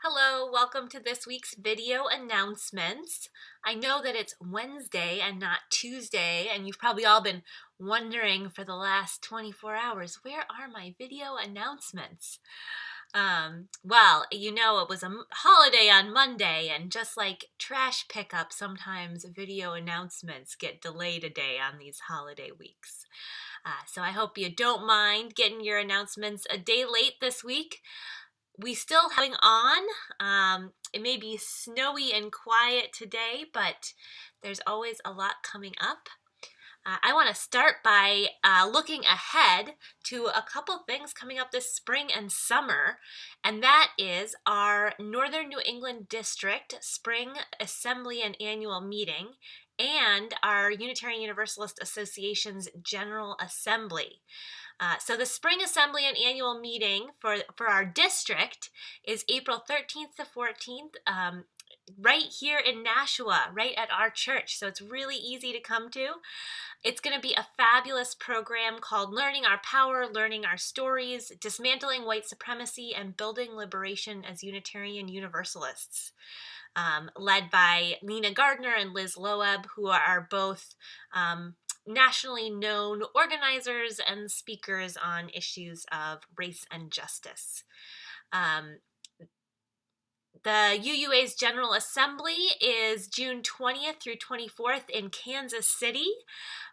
Hello, welcome to this week's video announcements. I know that it's Wednesday and not Tuesday, and you've probably all been wondering for the last 24 hours, where are my video announcements? It was a holiday on Monday, and just like trash pickup, sometimes video announcements get delayed a day on these holiday weeks. So I hope you don't mind getting your announcements a day late this week. We still having on. It may be snowy and quiet today, but there's always a lot coming up. I want to start by looking ahead to a couple things coming up this spring and summer, and that is our Northern New England District Spring Assembly and Annual Meeting and our Unitarian Universalist Association's General Assembly. So the Spring Assembly and Annual Meeting for our district is April 13th to 14th, right here in Nashua, right at our church. So it's really easy to come to. It's going to be a fabulous program called Learning Our Power, Learning Our Stories, Dismantling White Supremacy, and Building Liberation as Unitarian Universalists. Led by Lena Gardner and Liz Loeb, who are both nationally known organizers and speakers on issues of race and justice. The UUA's General Assembly is June 20th through 24th in Kansas City,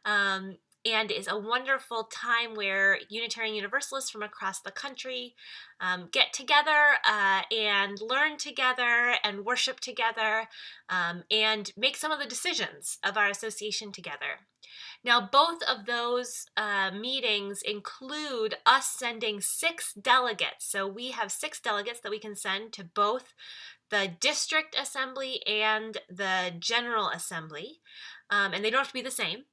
and is a wonderful time where Unitarian Universalists from across the country get together and learn together and worship together and make some of the decisions of our association together. Now, both of those meetings include us sending 6 delegates. So we have 6 delegates that we can send to both the district assembly and the general assembly, and they don't have to be the same.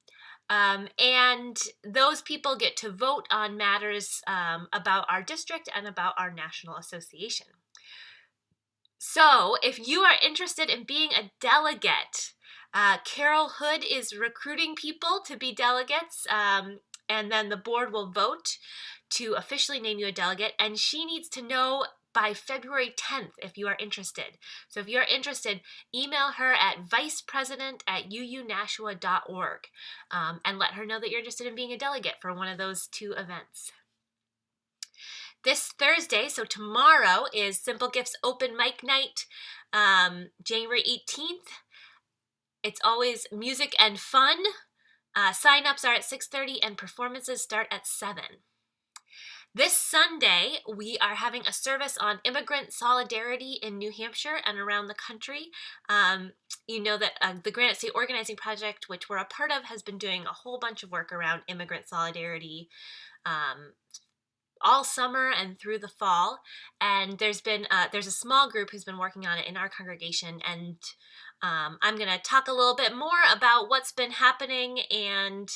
And those people get to vote on matters about our district and about our national association. So if you are interested in being a delegate, Carol Hood is recruiting people to be delegates, and then the board will vote to officially name you a delegate, and she needs to know by February 10th if you are interested. So if you're interested, email her at vicepresident@uunashua.org and let her know that you're interested in being a delegate for one of those 2 events. This Thursday, so tomorrow, is Simple Gifts Open Mic Night, January 18th. It's always music and fun. Sign-ups are at 6:30 and performances start at 7. This Sunday, we are having a service on Immigrant Solidarity in New Hampshire and around the country. You know that the Granite State Organizing Project, which we're a part of, has been doing a whole bunch of work around Immigrant Solidarity all summer and through the fall. And there's a small group who's been working on it in our congregation, and I'm going to talk a little bit more about what's been happening and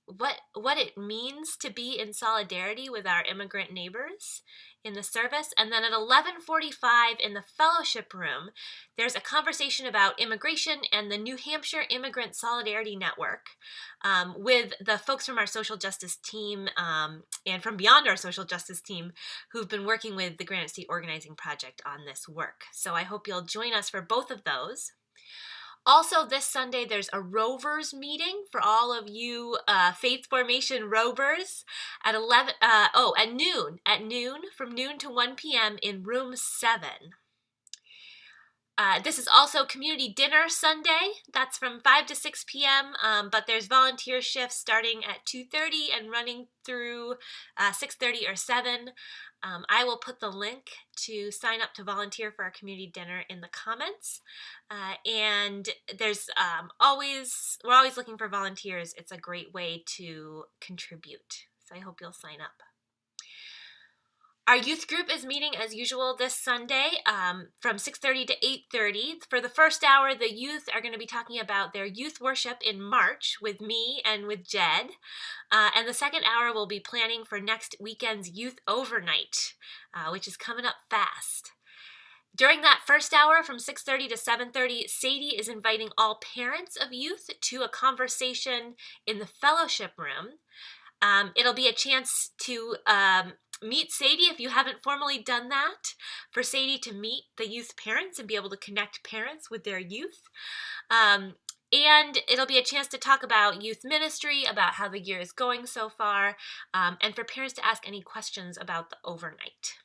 what it means to be in solidarity with our immigrant neighbors in the service. And then at 11:45 in the fellowship room, there's a conversation about immigration and the New Hampshire Immigrant Solidarity Network with the folks from our social justice team and from beyond our social justice team who've been working with the Granite State Organizing Project on this work. So I hope you'll join us for both of those. Also, this Sunday, there's a Rovers meeting for all of you Faith Formation Rovers at noon, from noon to 1 p.m. in room 7. This is also community dinner Sunday. That's from 5 to 6 p.m., but there's volunteer shifts starting at 2:30 and running through 6:30 or 7. I will put the link to sign up to volunteer for our community dinner in the comments. And there's we're always looking for volunteers. It's a great way to contribute. So I hope you'll sign up. Our youth group is meeting as usual this Sunday from 6:30 to 8:30. For the first hour, the youth are going to be talking about their youth worship in March with me and with Jed. And the second hour, we'll be planning for next weekend's youth overnight, which is coming up fast. During that first hour from 6:30 to 7:30, Sadie is inviting all parents of youth to a conversation in the fellowship room. It'll be a chance to Meet Sadie if you haven't formally done that, for Sadie to meet the youth parents and be able to connect parents with their youth. And it'll be a chance to talk about youth ministry, about how the year is going so far, and for parents to ask any questions about the overnight.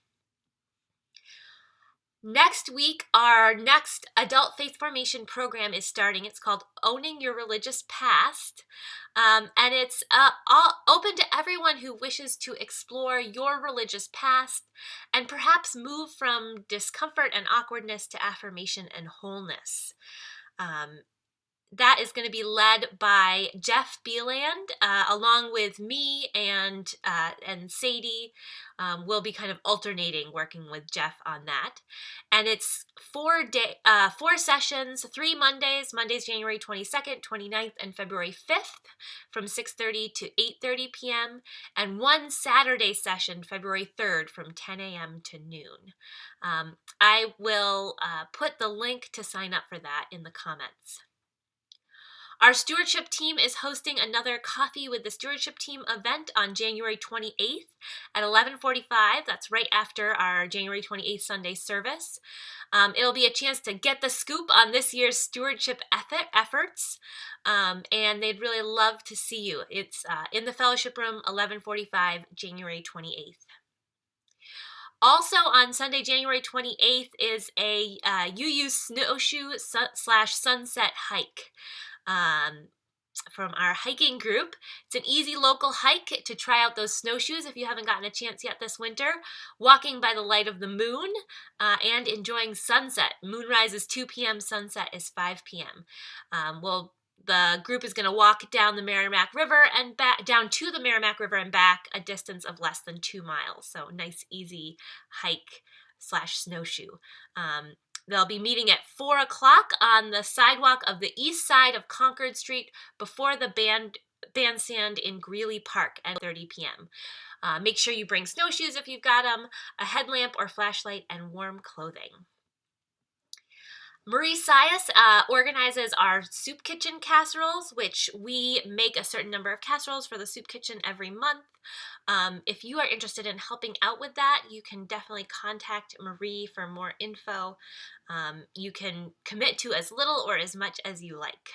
Next week, our next adult faith formation program is starting. It's called Owning Your Religious Past, and it's all open to everyone who wishes to explore your religious past and perhaps move from discomfort and awkwardness to affirmation and wholeness. That is going to be led by Jeff Beeland, along with me and Sadie. We'll be kind of alternating working with Jeff on that. And it's 4 sessions, 3 Mondays, January 22nd, 29th, and February 5th from 6:30 to 8:30 p.m. and 1 Saturday session, February 3rd from 10 a.m. to noon. I will put the link to sign up for that in the comments. Our stewardship team is hosting another Coffee with the Stewardship Team event on January 28th at 11:45. That's right after our January 28th Sunday service. It'll be a chance to get the scoop on this year's stewardship efforts, and they'd really love to see you. It's in the fellowship room, 11:45, January 28th. Also on Sunday, January 28th is a UU Snowshoe / Sunset hike. From our hiking group. It's an easy local hike to try out those snowshoes if you haven't gotten a chance yet this winter, walking by the light of the moon and enjoying sunset. Moonrise is 2 p.m., sunset is 5 p.m. The group is going to walk down the Merrimack River and down to the Merrimack River and back, a distance of less than 2 miles. So nice, easy hike / snowshoe. They'll be meeting at 4 o'clock on the sidewalk of the east side of Concord Street before the bandstand in Greeley Park at 30 p.m. Make sure you bring snowshoes if you've got them, a headlamp or flashlight, and warm clothing. Marie Sias organizes our soup kitchen casseroles, which we make a certain number of casseroles for the soup kitchen every month. If you are interested in helping out with that, you can definitely contact Marie for more info. You can commit to as little or as much as you like.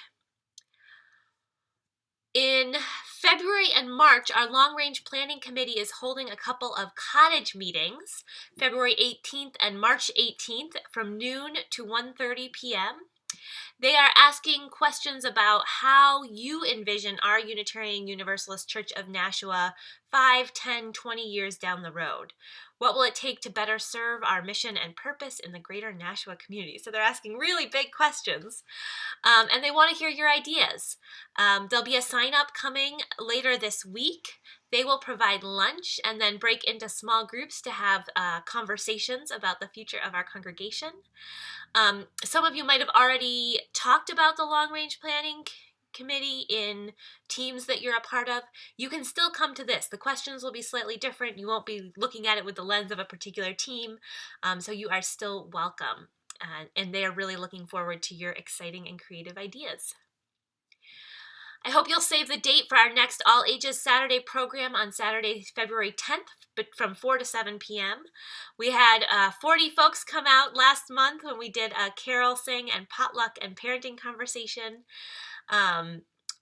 In February and March, our long-range planning committee is holding a couple of cottage meetings, February 18th and March 18th from noon to 1:30 p.m. They are asking questions about how you envision our Unitarian Universalist Church of Nashua 5, 10, 20 years down the road. What will it take to better serve our mission and purpose in the greater Nashua community? So they're asking really big questions, and they want to hear your ideas. There'll be a sign-up coming later this week. They will provide lunch and then break into small groups to have conversations about the future of our congregation. Some of you might have already talked about the long-range planning committee in teams that you're a part of. You can still come to this. The questions will be slightly different. You won't be looking at it with the lens of a particular team, so you are still welcome. And they are really looking forward to your exciting and creative ideas. I hope you'll save the date for our next All Ages Saturday program on Saturday, February 10th, but from 4 to 7 p.m. We had 40 folks come out last month when we did a carol sing and potluck and parenting conversation.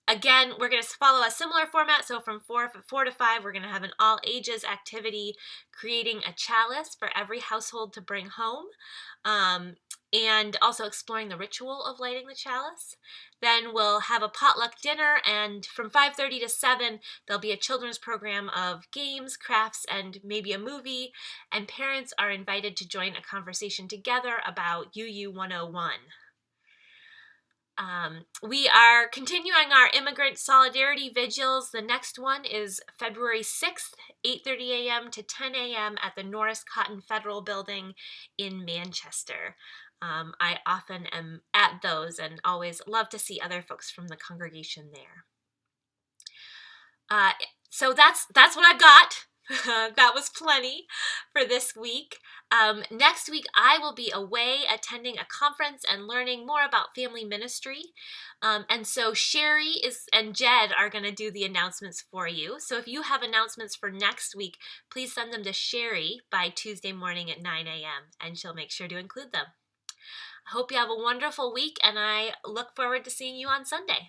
Again, we're going to follow a similar format. So from 4 to 5, we're going to have an all ages activity, creating a chalice for every household to bring home, and also exploring the ritual of lighting the chalice. Then we'll have a potluck dinner, and from 5:30 to 7, there'll be a children's program of games, crafts, and maybe a movie, and parents are invited to join a conversation together about UU 101. We are continuing our Immigrant Solidarity Vigils. The next one is February 6th, 8:30 a.m. to 10 a.m. at the Norris Cotton Federal Building in Manchester. I often am at those and always love to see other folks from the congregation there. So that's what I've got. That was plenty for this week. Next week, I will be away attending a conference and learning more about family ministry. And so Sherry and Jed are going to do the announcements for you. So if you have announcements for next week, please send them to Sherry by Tuesday morning at 9 a.m. and she'll make sure to include them. I hope you have a wonderful week, and I look forward to seeing you on Sunday.